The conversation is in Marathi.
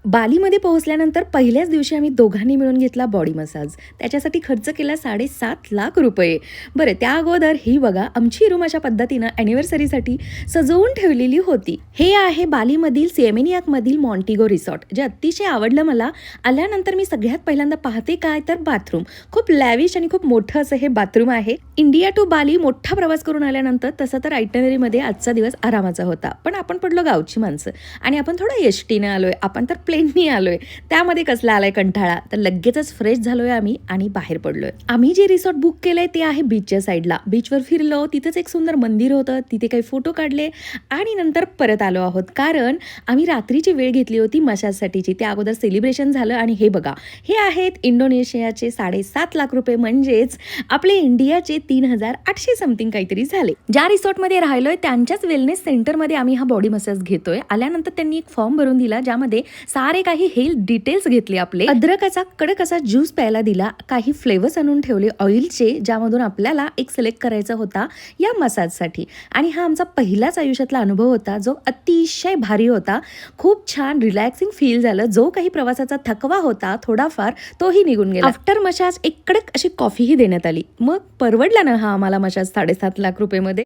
बालीमध्ये पोहोचल्यानंतर पहिल्याच दिवशी आम्ही दोघांनी मिळून घेतला बॉडी मसाज. त्याच्यासाठी खर्च केला 7.5 लाख रुपये. बरं, त्या अगोदर ही बघा आमची रूम अशा पद्धतीनं ॲनिव्हर्सरीसाठी सजवून ठेवलेली होती. हे आहे बालीमधील सेमिनियाकमधील मॉन्टिगो रिसॉर्ट, जे अतिशय आवडलं मला. आल्यानंतर मी सगळ्यात पहिल्यांदा पाहते काय तर बाथरूम. खूप लॅविश आणि खूप मोठं असं हे बाथरूम आहे. इंडिया टू बाली मोठा प्रवास करून आल्यानंतर तसं तर आयटनरीमध्ये आजचा दिवस आरामाचा होता, पण आपण पडलो गावची माणसं आणि आपण थोडं एसटीनं आलोय, आपण तर प्लेननी आलोय. त्यामध्ये कसला आलाय कंटाळा, तर लगेचच फ्रेश झालोय आम्ही आणि बाहेर पडलोय. आम्ही जे रिसॉर्ट बुक केलंय ते आहे बीचच्या साईडला. बीचवर फिरलो, तिथेच एक सुंदर मंदिर होतं, तिथे काही फोटो काढले आणि नंतर परत आलो आहोत, कारण आम्ही रात्रीची वेळ घेतली होती मसाजसाठीची. त्या अगोदर सेलिब्रेशन झालं. आणि हे बघा, हे आहेत इंडोनेशियाचे 7.5 लाख रुपये, म्हणजेच आपले इंडियाचे 3,800 समथिंग काहीतरी झाले. ज्या रिसॉर्टमध्ये राहिलोय त्यांच्याच वेलनेस सेंटरमध्ये आम्ही हा बॉडी मसाज घेतोय. आल्यानंतर त्यांनी एक फॉर्म भरून दिला, ज्यामध्ये सारे काही हेल्थ डिटेल्स घेतले आपले. अद्रकाचा कडक असा ज्यूस प्यायला दिला, काही फ्लेवर्स आणून ठेवले ऑइलचे, ज्यामधून आपल्याला एक सिलेक्ट करायचा होता या मसाजसाठी. आणि हा आमचा पहिलाच आयुष्यातला अनुभव होता, जो अतिशय भारी होता. खूप छान रिलॅक्सिंग फील झालं. जो काही प्रवासाचा थकवा होता थोडाफार, तोही निघून गेला. आफ्टर मसाज एक कडक अशी कॉफीही देण्यात आली. मग परवडला ना हा आम्हाला मसाज 7.5 लाख रुपये मध्ये.